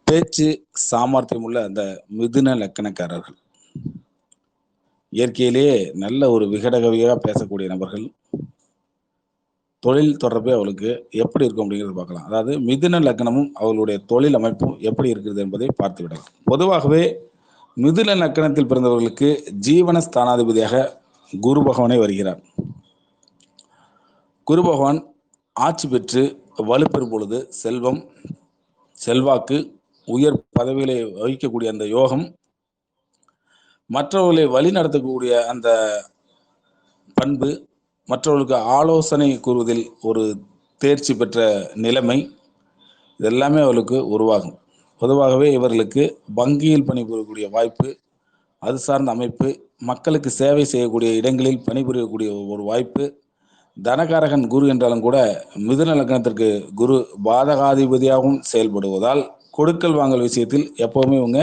பேச்சு சாமர்த்தியம் உள்ள அந்த மிதுன லக்கணக்காரர்கள் இயற்கையிலேயே நல்ல ஒரு விகடகவியாக பேசக்கூடிய நபர்கள். தொழில் தொடர்பே அவளுக்கு எப்படி இருக்கும் அப்படிங்கிறது பார்க்கலாம். அதாவது மிதுன லக்னமும் அவளுடைய தொழில் அமைப்பும் எப்படி இருக்கிறது என்பதை பார்த்து விடலாம். பொதுவாகவே மிதுன லக்கணத்தில் பிறந்தவர்களுக்கு ஜீவன ஸ்தானாதிபதியாக குரு பகவானே வருகிறார். குரு பகவான் ஆட்சி பெற்று வலுப்பெறும் பொழுது செல்வம், செல்வாக்கு, உயர் பதவிகளை வகிக்கக்கூடிய அந்த யோகம், மற்றவர்களை வழி நடத்தக்கூடிய அந்த பண்பு, மற்றவர்களுக்கு ஆலோசனை கூறுவதில் ஒரு தேர்ச்சி பெற்ற நிலைமை, இதெல்லாமே அவர்களுக்கு உருவாகும். பொதுவாகவே இவர்களுக்கு வங்கியில் பணிபுரியக்கூடிய வாய்ப்பு, அது சார்ந்த அமைப்பு, மக்களுக்கு சேவை செய்யக்கூடிய இடங்களில் பணிபுரியக்கூடிய ஒரு வாய்ப்பு, தனகாரகன் குரு என்றாலும் கூட மிதுன லக்னத்திற்கு குரு பாதகாதிபதியாகவும் செயல்படுவதால் கொடுக்கல் வாங்கல் விஷயத்தில் எப்பவுமே இவங்க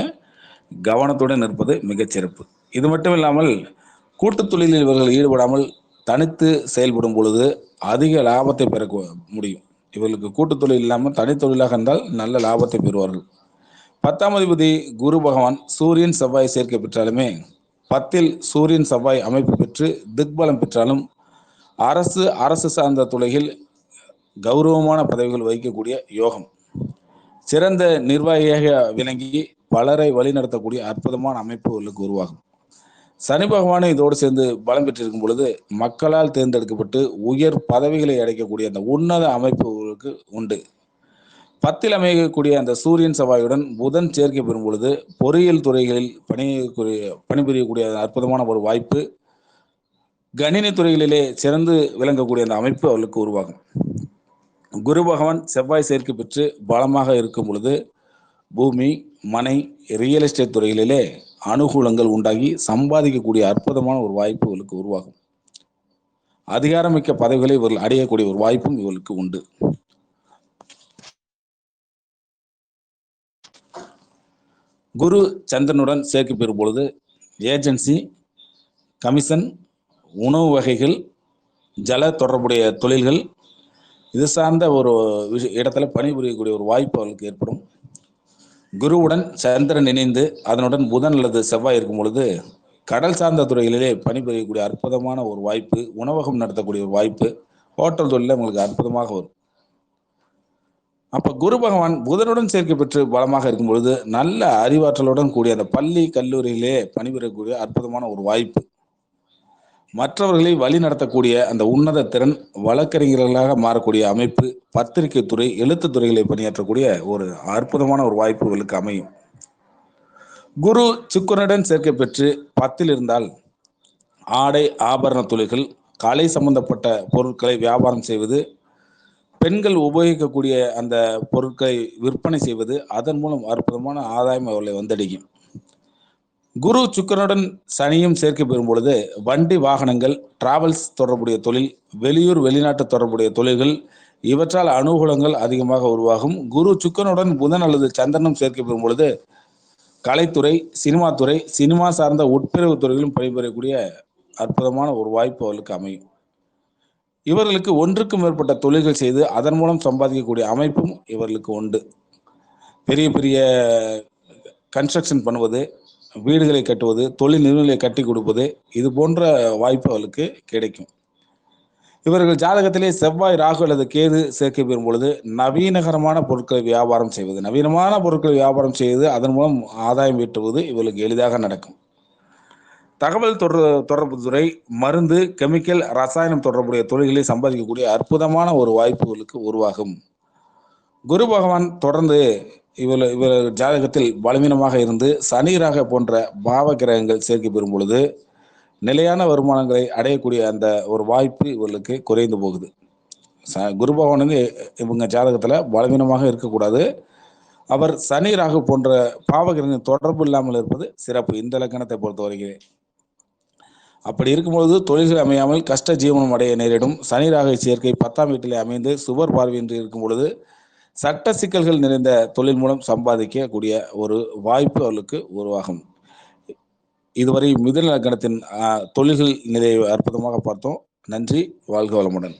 கவனத்துடன் இருப்பது மிகச்சிறப்பு. இது மட்டும் இல்லாமல் கூட்டு தொழிலில் இவர்கள் ஈடுபடாமல் தனித்து செயல்படும் பொழுது அதிக லாபத்தை பெற முடியும். இவர்களுக்கு கூட்டு தொழில் இல்லாமல் தனித்தொழிலாக இருந்தால் நல்ல லாபத்தை பெறுவார்கள். 10ஆம் அதிபதி குரு பகவான் சூரியன் செவ்வாய் சேர்க்கை பெற்றாலுமே 10ல் சூரியன் செவ்வாய் அமைப்பு பெற்று திக்பலம் பெற்றாலும் அரசு சார்ந்த துறையில் கௌரவமான பதவிகள் வகிக்கக்கூடிய யோகம், சிறந்த நிர்வாகியாக விளங்கி பலரை வழிநடத்தக்கூடிய அற்புதமான அமைப்புகளுக்கு உருவாகும். சனி பகவானை இதோடு சேர்ந்து பலம் பெற்றிருக்கும் பொழுது மக்களால் தேர்ந்தெடுக்கப்பட்டு உயர் பதவிகளை அடைக்கக்கூடிய அந்த உன்னத அமைப்புகளுக்கு உண்டு. 10ல் அமையக்கூடிய அந்த சூரியன் செவ்வாயுடன் புதன் சேர்க்கை பெறும் பொழுது பொறியியல் துறைகளில் பணிபுரியக்கூடிய அற்புதமான ஒரு வாய்ப்பு, கணினி துறைகளிலே சிறந்து விளங்கக்கூடிய அந்த அமைப்பு அவர்களுக்கு உருவாகும். குரு பகவான் செவ்வாய் சேர்க்கை பெற்று பலமாக இருக்கும் பொழுது பூமி, மனை, ரியல் எஸ்டேட் துறைகளிலே அனுகூலங்கள் உண்டாகி சம்பாதிக்கக்கூடிய அற்புதமான ஒரு வாய்ப்பு இவர்களுக்கு உருவாகும். அதிகாரமிக்க பதவிகளை இவர்கள் அடையக்கூடிய ஒரு வாய்ப்பும் இவர்களுக்கு உண்டு. குரு சந்திரனுடன் சேர்க்கை பெறும் பொழுது ஏஜென்சி, கமிஷன், உணவு வகைகள், ஜல தொடர்புடைய தொழில்கள், இது சார்ந்த ஒரு இடத்துல பணிபுரியக்கூடிய ஒரு வாய்ப்பு அவர்களுக்கு ஏற்படும். குருவுடன் சந்திரன் இணைந்து அதனுடன் புதன் அல்லது செவ்வாய் இருக்கும் பொழுது கடல் சார்ந்த துறைகளிலே பணிபுரியக்கூடிய அற்புதமான ஒரு வாய்ப்பு, உணவகம் நடத்தக்கூடிய ஒரு வாய்ப்பு, ஹோட்டல் தொழில உங்களுக்கு அற்புதமாக வரும். அப்ப குரு பகவான் புதனுடன் சேர்க்கை பெற்று பலமாக இருக்கும் பொழுது நல்ல அறிவாற்றலுடன் கூடிய அந்த பள்ளி கல்லூரியிலே பணிபுரியக்கூடிய அற்புதமான ஒரு வாய்ப்பு, மற்றவர்களை வழி நடத்தக்கூடிய அந்த உன்னத திறன், வழக்கறிஞர்களாக மாறக்கூடிய அமைப்பு, பத்திரிகை துறை, எழுத்து துறைகளை பணியாற்றக்கூடிய ஒரு அற்புதமான ஒரு வாய்ப்புகளுக்கு அமையும். குரு சுக்கிரனுடன் சேர்க்கை பெற்று 10ல் இருந்தால் ஆடை ஆபரண தொழில்கள், கலை சம்பந்தப்பட்ட பொருட்களை வியாபாரம் செய்வது, பெண்கள் உபயோகிக்கக்கூடிய அந்த பொருட்களை விற்பனை செய்வது, அதன் மூலம் அற்புதமான ஆதாயம் அவர்களை வந்தடையும். குரு சுக்கிரனுடன் சனியும் சேர்க்கை பெறும் பொழுது வண்டி வாகனங்கள், டிராவல்ஸ் தொடர்புடைய தொழில், வெளியூர் வெளிநாட்டு தொடர்புடைய தொழில்கள், இவற்றால் அனுகூலங்கள் அதிகமாக உருவாகும். குரு சுக்கிரனுடன் புதன் அல்லது சந்திரனும் சேர்க்கை பெறும் பொழுது கலைத்துறை, சினிமாத்துறை, சினிமா சார்ந்த உட்பிரிவு துறைகளும் பணிபுரியக்கூடிய அற்புதமான ஒரு வாய்ப்பு அவர்களுக்கு அமையும். இவர்களுக்கு ஒன்றுக்கும் மேற்பட்ட தொழில்கள் செய்து அதன் மூலம் சம்பாதிக்கக்கூடிய அமைப்பும் இவர்களுக்கு உண்டு. பெரிய பெரிய கன்ஸ்ட்ரக்ஷன் பண்ணுவது, வீடுகளை கட்டுவது, தொழில் நிறுவனங்களை கட்டி கொடுப்பது, இது போன்ற வாய்ப்பு அவர்களுக்கு கிடைக்கும். இவர்கள் ஜாதகத்திலே செவ்வாய், ராகு அல்லது கேது சேர்க்கை பெறும் பொழுது நவீனகரமான பொருட்களை வியாபாரம் செய்வது, நவீனமான பொருட்களை வியாபாரம் செய்வது, அதன் மூலம் ஆதாயம் ஈட்டுவது இவர்களுக்கு எளிதாக நடக்கும். தகவல் தொடர்பு துறை, மருந்து, கெமிக்கல், ரசாயனம் தொடர்புடைய தொழில்களை சம்பாதிக்கக்கூடிய அற்புதமான ஒரு வாய்ப்புகளுக்கு உருவாகும். குரு பகவான் தொடர்ந்து இவர் ஜாதகத்தில் பலவீனமாக இருந்து சனி, ராகு போன்ற பாவ கிரகங்கள் சேர்க்கை பெறும் பொழுது நிலையான வருமானங்களை அடையக்கூடிய அந்த ஒரு வாய்ப்பு இவர்களுக்கு குறைந்து போகுது. குரு பகவான் வந்து இவங்க ஜாதகத்தில் பலவீனமாக இருக்கக்கூடாது. அவர் சனி, ராகு போன்ற பாவகிரகங்கள் தொடர்பு இல்லாமல் இருப்பது சிறப்பு இந்த லக்கணத்தை பொறுத்தவரைக்கும். அப்படி இருக்கும்பொழுது தொழில்கள் அமையாமல் கஷ்ட ஜீவனம் அடைய நேரிடும். சனி, ராகு சேர்க்கை 10ஆம் வீட்டிலே அமைந்து சுவர் பார்வையின்றி இருக்கும் பொழுது சட்ட சிக்கல்கள் நிறைந்த தொழில் மூலம் சம்பாதிக்கக்கூடிய ஒரு வாய்ப்பு அவர்களுக்கு உருவாகும். இதுவரை மிதுன லக்னத்தின் தொழில்கள் நிலையை அற்புதமாக பார்த்தோம். நன்றி, வாழ்க வளமுடன்.